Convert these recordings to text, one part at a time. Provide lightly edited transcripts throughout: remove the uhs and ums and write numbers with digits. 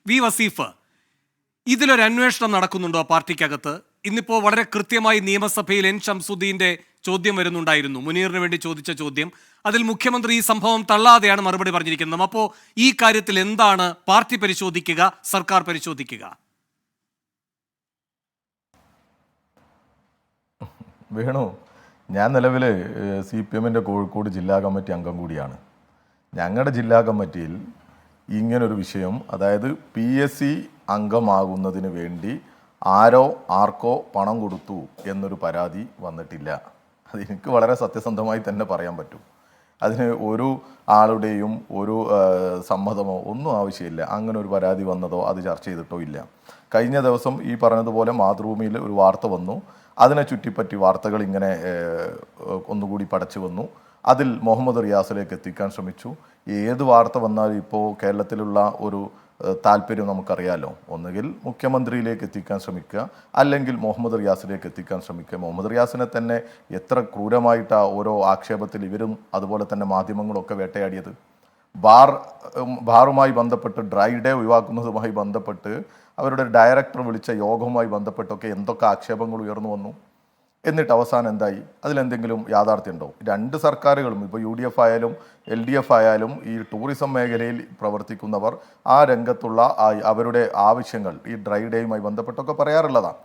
V Wasif, ഇതിലൊരു അന്വേഷണം നടക്കുന്നുണ്ടോ പാർട്ടിക്കകത്ത്? ഇന്നിപ്പോൾ വളരെ കൃത്യമായി നിയമസഭയിൽ എൻ ഷംസുദ്ദീന്റെ ചോദ്യം വരുന്നുണ്ടായിരുന്നു, മുനീറിന് വേണ്ടി ചോദിച്ച ചോദ്യം. അതിൽ മുഖ്യമന്ത്രി ഈ സംഭവം തള്ളാതെയാണ് മറുപടി പറഞ്ഞിരിക്കുന്നത്. അപ്പോൾ ഈ കാര്യത്തിൽ എന്താണ് പാർട്ടി പരിശോധിക്കുക, സർക്കാർ പരിശോധിക്കുക? വേണു, ഞാൻ നിലവിൽ CPM-ൻ്റെ കോഴിക്കോട് ജില്ലാ കമ്മിറ്റി അംഗം കൂടിയാണ്. ഞങ്ങളുടെ ജില്ലാ കമ്മിറ്റിയിൽ ഇങ്ങനൊരു വിഷയം, അതായത് PSC അംഗമാകുന്നതിന് വേണ്ടി ആർക്കോ പണം കൊടുത്തു എന്നൊരു പരാതി വന്നിട്ടില്ല. അതെനിക്ക് വളരെ സത്യസന്ധമായി തന്നെ പറയാൻ പറ്റും. അതിന് ഒരു ആളുടെയും ഒരു സമ്മതമോ ഒന്നും ആവശ്യമില്ല. അങ്ങനെ ഒരു പരാതി വന്നതോ അത് ചർച്ച ചെയ്തിട്ടോ ഇല്ല. കഴിഞ്ഞ ദിവസം ഈ പറഞ്ഞതുപോലെ മാതൃഭൂമിയിൽ ഒരു വാർത്ത വന്നു. അതിനെ ചുറ്റിപ്പറ്റി വാർത്തകൾ ഇങ്ങനെ ഒന്നുകൂടി പടച്ചു വന്നു. അതിൽ മുഹമ്മദ് റിയാസിലേക്ക് എത്തിക്കാൻ ശ്രമിച്ചു. ഏത് വാർത്ത വന്നാലും ഇപ്പോൾ കേരളത്തിലുള്ള ഒരു താല്പര്യം നമുക്കറിയാലോ. ഒന്നുകിൽ മുഖ്യമന്ത്രിയിലേക്ക് എത്തിക്കാൻ ശ്രമിക്കുക, അല്ലെങ്കിൽ മുഹമ്മദ് റിയാസിലേക്ക് എത്തിക്കാൻ ശ്രമിക്കുക. മുഹമ്മദ് റിയാസിനെ തന്നെ എത്ര ക്രൂരമായിട്ടാണ് ഓരോ ആക്ഷേപത്തിൽ ഇവരും അതുപോലെ തന്നെ മാധ്യമങ്ങളൊക്കെ വേട്ടയാടിയത്. ബാറുമായി ബന്ധപ്പെട്ട് ഡ്രൈ ഡേ ഒഴിവാക്കുന്നതുമായി ബന്ധപ്പെട്ട് അവരുടെ ഡയറക്ടർ വിളിച്ച യോഗവുമായി ബന്ധപ്പെട്ടൊക്കെ എന്തൊക്കെ ആക്ഷേപങ്ങൾ ഉയർന്നു വന്നു. എന്നിട്ട് അവസാനം എന്തായി? അതിലെന്തെങ്കിലും യാഥാർത്ഥ്യമുണ്ടോ? രണ്ട് സർക്കാരുകളും, ഇപ്പോൾ UDF ആയാലും LDF ആയാലും, ഈ ടൂറിസം മേഖലയിൽ പ്രവർത്തിക്കുന്നവർ ആ രംഗത്തുള്ള അവരുടെ ആവശ്യങ്ങൾ ഈ ഡ്രൈ ഡേയുമായി ബന്ധപ്പെട്ടൊക്കെ പറയാറുള്ളതാണ്.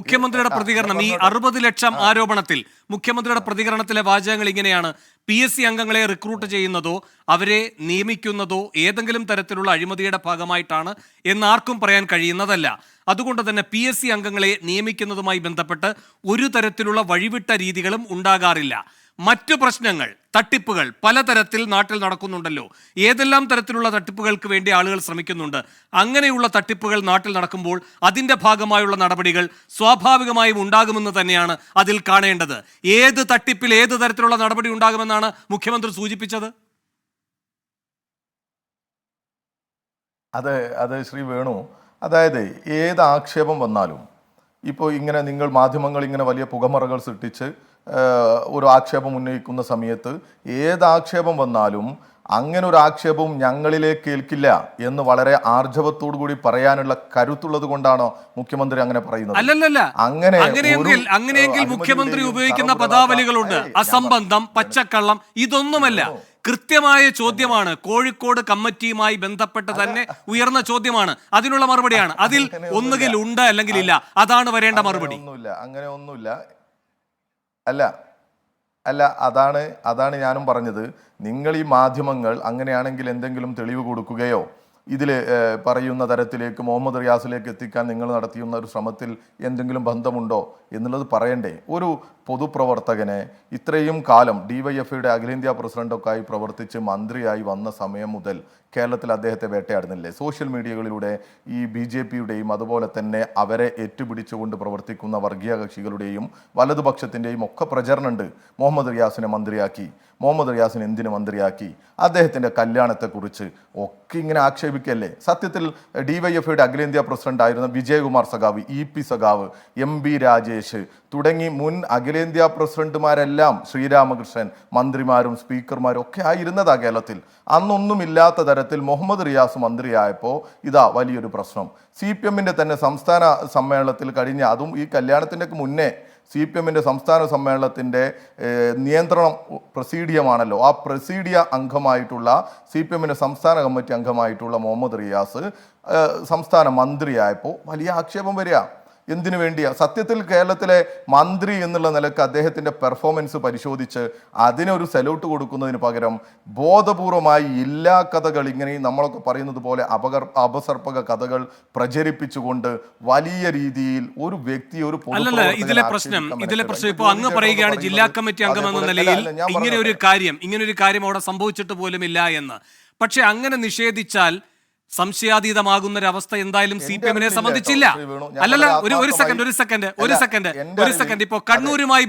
മുഖ്യമന്ത്രിയുടെ പ്രതികരണം ഈ 60 ലക്ഷം ആരോപണത്തിൽ മുഖ്യമന്ത്രിയുടെ പ്രതികരണത്തിലെ വാചകങ്ങൾ ഇങ്ങനെയാണ്: PSC അംഗങ്ങളെ റിക്രൂട്ട് ചെയ്യുന്നതോ അവരെ നിയമിക്കുന്നതോ ഏതെങ്കിലും തരത്തിലുള്ള അഴിമതിയുടെ ഭാഗമായിട്ടാണ് എന്നാർക്കും പറയാൻ കഴിയുന്നതല്ല. അതുകൊണ്ട് തന്നെ PSC അംഗങ്ങളെ നിയമിക്കുന്നതുമായി ബന്ധപ്പെട്ട് ഒരു തരത്തിലുള്ള വഴിവിട്ട രീതികളും ഉണ്ടാകാറില്ല. മറ്റു പ്രശ്നങ്ങൾ, തട്ടിപ്പുകൾ പലതരത്തിൽ നാട്ടിൽ നടക്കുന്നുണ്ടല്ലോ. ഏതെല്ലാം തരത്തിലുള്ള തട്ടിപ്പുകൾക്ക് വേണ്ടി ആളുകൾ ശ്രമിക്കുന്നുണ്ട്. അങ്ങനെയുള്ള തട്ടിപ്പുകൾ നാട്ടിൽ നടക്കുമ്പോൾ അതിൻ്റെ ഭാഗമായുള്ള നടപടികൾ സ്വാഭാവികമായും ഉണ്ടാകുമെന്ന് തന്നെയാണ് അതിൽ കാണേണ്ടത്. ഏത് തട്ടിപ്പിൽ ഏത് തരത്തിലുള്ള നടപടി ഉണ്ടാകുമെന്നാണ് മുഖ്യമന്ത്രി സൂചിപ്പിച്ചത്? അത് ശ്രീ വേണു, അതായത് ഏത് ആക്ഷേപം വന്നാലും, ഇപ്പോൾ ഇങ്ങനെ നിങ്ങൾ മാധ്യമങ്ങൾ ഇങ്ങനെ വലിയ പുകമറകൾ സൃഷ്ടിച്ച് ഒരു ആക്ഷേപം ഉന്നയിക്കുന്ന സമയത്ത് ഏത് ആക്ഷേപം വന്നാലും അങ്ങനെ ഒരു ആക്ഷേപവും ഞങ്ങളിലേക്ക് ഏൽക്കില്ല എന്ന് വളരെ ആർജവത്തോടു കൂടി പറയാനുള്ള കരുത്തുള്ളത് കൊണ്ടാണോ മുഖ്യമന്ത്രി അങ്ങനെ പറയുന്നത്? അല്ലല്ല, അങ്ങനെയെങ്കിൽ മുഖ്യമന്ത്രി ഉപയോഗിക്കുന്ന പദാവലികളുണ്ട്. അസംബന്ധം, പച്ചക്കള്ളം, ഇതൊന്നുമല്ല. കൃത്യമായ ചോദ്യമാണ്. കോഴിക്കോട് കമ്മിറ്റിയുമായി ബന്ധപ്പെട്ട് തന്നെ ഉയർന്ന ചോദ്യമാണ്. അതിനുള്ള മറുപടിയാണ്. അതിൽ ഒന്നുകിൽ ഉണ്ട് അല്ലെങ്കിൽ ഇല്ല. അതാണ് വരേണ്ട മറുപടി. അങ്ങനെ ഒന്നുമില്ല. അല്ല, അതാണ് ഞാനും പറഞ്ഞത്. നിങ്ങൾ ഈ മാധ്യമങ്ങൾ അങ്ങനെയാണെങ്കിൽ എന്തെങ്കിലും തെളിവ് കൊടുക്കുകയോ ഇതിൽ പറയുന്ന തരത്തിലേക്ക് മുഹമ്മദ് റിയാസിലേക്ക് എത്തിക്കാൻ നിങ്ങൾ നടത്തിയുന്ന ഒരു ശ്രമത്തിൽ എന്തെങ്കിലും ബന്ധമുണ്ടോ എന്നുള്ളത് പറയണ്ടേ? ഒരു പൊതുപ്രവർത്തകനെ ഇത്രയും കാലം DYFIയുടെ അഖിലേന്ത്യാ പ്രസിഡന്റൊക്കെ ആയി പ്രവർത്തിച്ച് മന്ത്രിയായി വന്ന സമയം മുതൽ കേരളത്തിൽ അദ്ദേഹത്തെ വേട്ടയാടുന്നില്ലേ? സോഷ്യൽ മീഡിയകളിലൂടെ ഈ BJPയുടെയും അതുപോലെ തന്നെ അവരെ ഏറ്റുപിടിച്ചുകൊണ്ട് പ്രവർത്തിക്കുന്ന വർഗീയ കക്ഷികളുടെയും വലതുപക്ഷത്തിൻ്റെയും ഒക്കെ പ്രചരണമുണ്ട്. മുഹമ്മദ് റിയാസിനെ മന്ത്രിയാക്കി, മുഹമ്മദ് റിയാസിനെ എന്തിനു മന്ത്രിയാക്കി, അദ്ദേഹത്തിൻ്റെ കല്യാണത്തെക്കുറിച്ച് ഒക്കെ ഇങ്ങനെ ആക്ഷേപിക്കല്ലേ? സത്യത്തിൽ DYFIയുടെ അഖിലേന്ത്യാ പ്രസിഡന്റ് ആയിരുന്ന വിജയകുമാർ സഖാവ്, EP സഖാവ്, MB രാജേഷ് തുടങ്ങി മുൻ അഖിലേന്ത്യാ പ്രസിഡന്റുമാരെല്ലാം, ശ്രീരാമകൃഷ്ണൻ, മന്ത്രിമാരും സ്പീക്കർമാരും ഒക്കെ ആയിരുന്നതാ കേരളത്തിൽ. അന്നൊന്നുമില്ലാത്ത തരത്തിൽ മുഹമ്മദ് റിയാസ് മന്ത്രിയായപ്പോൾ ഇതാ വലിയൊരു പ്രശ്നം. CPM-ൻ്റെ തന്നെ സംസ്ഥാന സമ്മേളനത്തിൽ കഴിഞ്ഞ, അതും ഈ കല്യാണത്തിൻ്റെ മുന്നേ CPM-ൻ്റെ സംസ്ഥാന സമ്മേളനത്തിൻ്റെ നിയന്ത്രണം പ്രസീഡിയമാണല്ലോ. ആ പ്രസീഡിയ അംഗമായിട്ടുള്ള CPM-ൻ്റെ സംസ്ഥാന കമ്മിറ്റി അംഗമായിട്ടുള്ള മുഹമ്മദ് റിയാസ് സംസ്ഥാന മന്ത്രിയായപ്പോൾ വലിയ ആക്ഷേപം വരിക. എന്തിനു വേണ്ടിയാ? സത്യത്തിൽ കേരളത്തിലെ മന്ത്രി എന്നുള്ള നിലക്ക് അദ്ദേഹത്തിൻ്റെ പെർഫോമൻസ് പരിശോധിച്ച് അതിനൊരു സല്യൂട്ട് കൊടുക്കുന്നതിന് പകരം ബോധപൂർവമായി ഇല്ലാ കഥകൾ, ഇങ്ങനെ നമ്മളൊക്കെ പറയുന്നത് പോലെ അപസർപ്പക കഥകൾ പ്രചരിപ്പിച്ചുകൊണ്ട് വലിയ രീതിയിൽ ഒരു വ്യക്തി, ഒരു ഇതിലെ പ്രശ്നം ഇപ്പോൾ അങ്ങ് പറയുകയാണ് ജില്ലാ കമ്മിറ്റി അംഗം എന്ന നിലയിൽ ഇങ്ങനെ ഒരു കാര്യം അവിടെ സംഭവിച്ചിട്ട് പോലുമില്ല എന്ന്. പക്ഷെ അങ്ങനെ നിഷേധിച്ചാൽ സംശയാതീതമാകുന്നൊരവസ്ഥ എന്തായാലും CPM-നെ സംബന്ധിച്ചില്ല. അല്ലല്ല, ഒരു സെക്കൻഡ് ഇപ്പോ കണ്ണൂരുമായി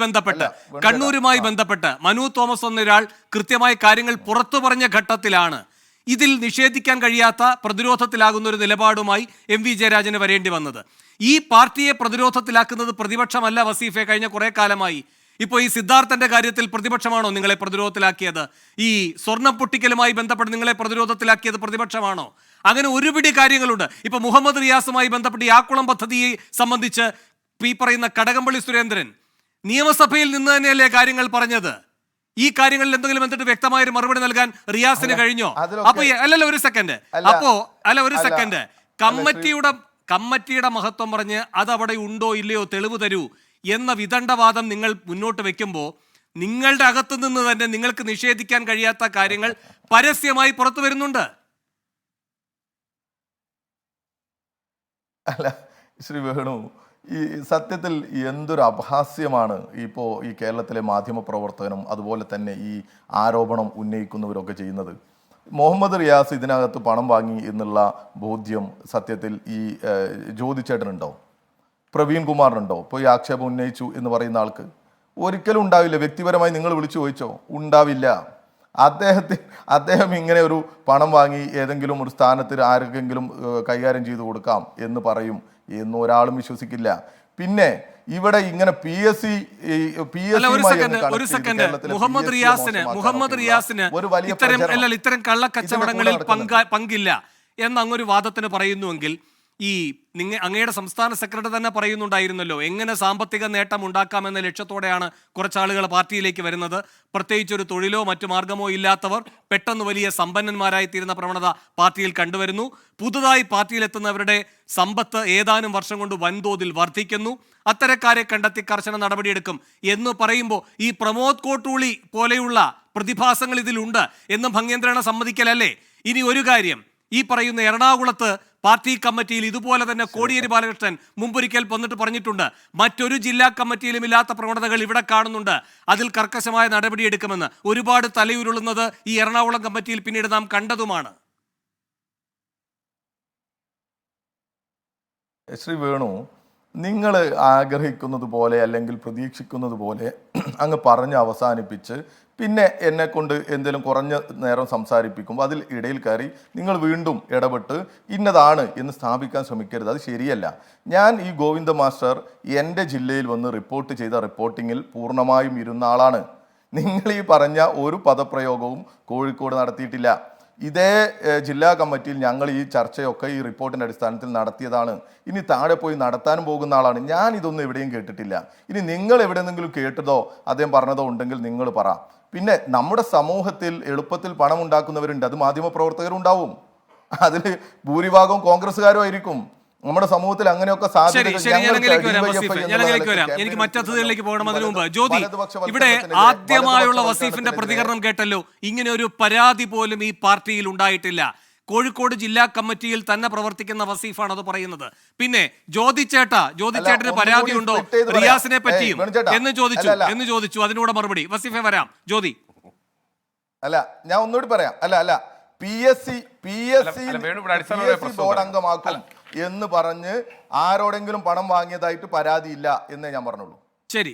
ബന്ധപ്പെട്ട് മനു തോമസ് എന്നൊരാൾ കൃത്യമായ കാര്യങ്ങൾ പുറത്തു പറഞ്ഞ ഘട്ടത്തിലാണ് ഇതിൽ നിഷേധിക്കാൻ കഴിയാത്ത പ്രതിരോധത്തിലാകുന്ന ഒരു നിലപാടുമായി MV ജയരാജന് വരേണ്ടി വന്നത്. ഈ പാർട്ടിയെ പ്രതിരോധത്തിലാക്കുന്നത് പ്രതിപക്ഷമല്ല വസീഫെ, കഴിഞ്ഞ കുറെ കാലമായി. ഇപ്പൊ ഈ സിദ്ധാർത്ഥന്റെ കാര്യത്തിൽ പ്രതിപക്ഷമാണോ നിങ്ങളെ പ്രതിരോധത്തിലാക്കിയത്? ഈ സ്വർണം പൊട്ടിക്കലുമായി ബന്ധപ്പെട്ട് നിങ്ങളെ പ്രതിരോധത്തിലാക്കിയത് പ്രതിപക്ഷമാണോ? അങ്ങനെ ഒരുപിടി കാര്യങ്ങളുണ്ട്. ഇപ്പൊ മുഹമ്മദ് റിയാസുമായി ബന്ധപ്പെട്ട് ഈ ആക്കുളം പദ്ധതിയെ സംബന്ധിച്ച് ഈ പറയുന്ന കടകംപള്ളി സുരേന്ദ്രൻ നിയമസഭയിൽ നിന്ന് തന്നെയല്ലേ കാര്യങ്ങൾ പറഞ്ഞത്? ഈ കാര്യങ്ങളിൽ എന്തെങ്കിലും എന്നിട്ട് വ്യക്തമായ ഒരു മറുപടി നൽകാൻ റിയാസിന് കഴിഞ്ഞോ? അപ്പൊ അല്ലല്ല ഒരു സെക്കൻഡ്, കമ്മിറ്റിയുടെ മഹത്വം പറഞ്ഞ് അത് അവിടെ ഉണ്ടോ ഇല്ലയോ തെളിവ് തരൂ എന്ന വിദണ്ഡവാദം നിങ്ങൾ മുന്നോട്ട് വെക്കുമ്പോൾ നിങ്ങളുടെ അകത്തു നിന്ന് തന്നെ നിങ്ങൾക്ക് നിഷേധിക്കാൻ കഴിയാത്ത കാര്യങ്ങൾ പരസ്യമായി പുറത്തു വരുന്നുണ്ട്. അല്ല ശ്രീ വേണു, ഈ സത്യത്തിൽ എന്തൊരു അപഹാസ്യമാണ് ഇപ്പോൾ ഈ കേരളത്തിലെ മാധ്യമ പ്രവർത്തകനും അതുപോലെ തന്നെ ഈ ആരോപണം ഉന്നയിക്കുന്നവരൊക്കെ ചെയ്യുന്നത്. മുഹമ്മദ് റിയാസ് ഇതിനകത്ത് പണം വാങ്ങി എന്നുള്ള ബോധ്യം സത്യത്തിൽ ഈ ജ്യോതിച്ചേട്ടനുണ്ടോ, പ്രവീൺ കുമാറിനുണ്ടോ? ഇപ്പോൾ ഈ ആക്ഷേപം ഉന്നയിച്ചു എന്ന് പറയുന്ന ആൾക്ക് ഒരിക്കലും ഉണ്ടാവില്ല. വ്യക്തിപരമായി നിങ്ങൾ വിളിച്ചു ചോദിച്ചോ? ഉണ്ടാവില്ല. അദ്ദേഹം ഇങ്ങനെ ഒരു പണം വാങ്ങി ഏതെങ്കിലും ഒരു സ്ഥാനത്ത് ആർക്കെങ്കിലും കൈകാര്യം ചെയ്തു കൊടുക്കാം എന്ന് പറയും എന്നും ഒരാളും വിശ്വസിക്കില്ല. പിന്നെ ഇവിടെ ഇങ്ങനെ മുഹമ്മദ് റിയാസിന് ഇത്തരം കള്ളക്കച്ചവടങ്ങളിൽ പങ്കില്ല എന്ന് അങ്ങൊരു വാദത്തിന് പറയുന്നുവെങ്കിൽ ഈ അങ്ങയുടെ സംസ്ഥാന സെക്രട്ടറി തന്നെ പറയുന്നുണ്ടായിരുന്നല്ലോ എങ്ങനെ സാമ്പത്തിക നേട്ടം ഉണ്ടാക്കാമെന്ന ലക്ഷ്യത്തോടെയാണ് കുറച്ചാളുകൾ പാർട്ടിയിലേക്ക് വരുന്നത്. പ്രത്യേകിച്ച് ഒരു തൊഴിലോ മറ്റു മാർഗമോ ഇല്ലാത്തവർ പെട്ടെന്ന് വലിയ സമ്പന്നന്മാരായി തീരുന്ന പ്രവണത പാർട്ടിയിൽ കണ്ടുവരുന്നു. പുതുതായി പാർട്ടിയിലെത്തുന്നവരുടെ സമ്പത്ത് ഏതാനും വർഷം കൊണ്ട് വൻതോതിൽ വർദ്ധിക്കുന്നു. അത്തരക്കാരെ കണ്ടെത്തി കർശന നടപടിയെടുക്കും എന്ന് പറയുമ്പോൾ ഈ പ്രമോദ് കോട്ടൂളി പോലെയുള്ള പ്രതിഭാസങ്ങൾ ഇതിലുണ്ട് എന്ന് ഭംഗേന്ദ്രനെ സമ്മതിക്കലല്ലേ? ഇനി ഒരു കാര്യം, ഈ പറയുന്ന എറണാകുളത്ത് പാർട്ടി കമ്മിറ്റിയിൽ ഇതുപോലെ തന്നെ കോടിയേരി ബാലകൃഷ്ണൻ മുമ്പൊരിക്കൽ വന്നിട്ട് പറഞ്ഞിട്ടുണ്ട്, മറ്റൊരു ജില്ലാ കമ്മിറ്റിയിലും ഇല്ലാത്ത പ്രവണതകൾ ഇവിടെ കാണുന്നുണ്ട്, അതിൽ കർക്കശമായ നടപടിയെടുക്കുമെന്ന്. ഒരുപാട് തലയുരുളുന്നത് ഈ എറണാകുളം കമ്മിറ്റിയിൽ പിന്നീട് നാം കണ്ടതുമാണ്. ശ്രീ വേണു, നിങ്ങൾ ആഗ്രഹിക്കുന്നത് പോലെ അല്ലെങ്കിൽ പ്രതീക്ഷിക്കുന്നത് പോലെ അങ്ങ് പറഞ്ഞ് അവസാനിപ്പിച്ച് പിന്നെ എന്നെ കൊണ്ട് എന്തെങ്കിലും കുറഞ്ഞ നേരം സംസാരിപ്പിക്കുമ്പോൾ അതിൽ ഇടയിൽ കയറി നിങ്ങൾ വീണ്ടും ഇടപെട്ട് ഇന്നതാണ് എന്ന് സ്ഥാപിക്കാൻ ശ്രമിക്കരുത്. അത് ശരിയല്ല. ഞാൻ ഈ ഗോവിന്ദ മാസ്റ്റർ എൻ്റെ ജില്ലയിൽ വന്ന് റിപ്പോർട്ട് ചെയ്ത റിപ്പോർട്ടിങ്ങിൽ പൂർണ്ണമായും ഇരുന്ന ആളാണ്. നിങ്ങൾ ഈ പറഞ്ഞ ഒരു പദപ്രയോഗവും കോഴിക്കോട് നടത്തിയിട്ടില്ല. ഇതേ ജില്ലാ കമ്മിറ്റിയിൽ ഞങ്ങൾ ഈ ചർച്ചയൊക്കെ ഈ റിപ്പോർട്ടിൻ്റെ അടിസ്ഥാനത്തിൽ നടത്തിയതാണ്. ഇനി താഴെ പോയി നടത്താനും പോകുന്ന ആളാണ് ഞാൻ. ഇതൊന്നും എവിടെയും കേട്ടിട്ടില്ല. ഇനി നിങ്ങൾ എവിടെയെങ്കിലും കേട്ടതോ അദ്ദേഹം പറഞ്ഞതോ ഉണ്ടെങ്കിൽ നിങ്ങൾ പറ. പിന്നെ നമ്മുടെ സമൂഹത്തിൽ എളുപ്പത്തിൽ പണം ഉണ്ടാക്കുന്നവരുണ്ട്, അത് മാധ്യമപ്രവർത്തകരുണ്ടാവും. അതിൽ ഭൂരിഭാഗവും കോൺഗ്രസ്സുകാരും ആയിരിക്കും. നമ്മുടെ സമൂഹത്തിൽ അങ്ങനെയൊക്കെ എനിക്ക് മറ്റതിഥികളിലേക്ക് പോകണം. അതിനു മുമ്പ് ജ്യോതി, ഇവിടെ ആദ്യമായുള്ള വസീഫിന്റെ പ്രതികരണം കേട്ടല്ലോ. ഇങ്ങനെ ഒരു പരാതി പോലും ഈ പാർട്ടിയിൽ ഉണ്ടായിട്ടില്ല. കോഴിക്കോട് ജില്ലാ കമ്മിറ്റിയിൽ തന്നെ പ്രവർത്തിക്കുന്ന വസീഫാണ് അത് പറയുന്നത്. പിന്നെ ജ്യോതിച്ചേട്ടന് പരാതി ഉണ്ടോ റിയാസിനെ പറ്റിയും എന്ന് ചോദിച്ചു. അതിനൂടെ മറുപടി വസീഫെ വരാം. ജ്യോതി, അല്ല ഞാൻ ഒന്നുകൂടി പറയാം. അല്ല PSC ബോർഡ് അംഗമാക്കും എന്ന് പറഞ്ഞ് ആരോടെങ്കിലും പണം വാങ്ങിയതായിട്ട് പരാതിയില്ല എന്നേ ഞാൻ പറഞ്ഞുള്ളൂ. ശരി.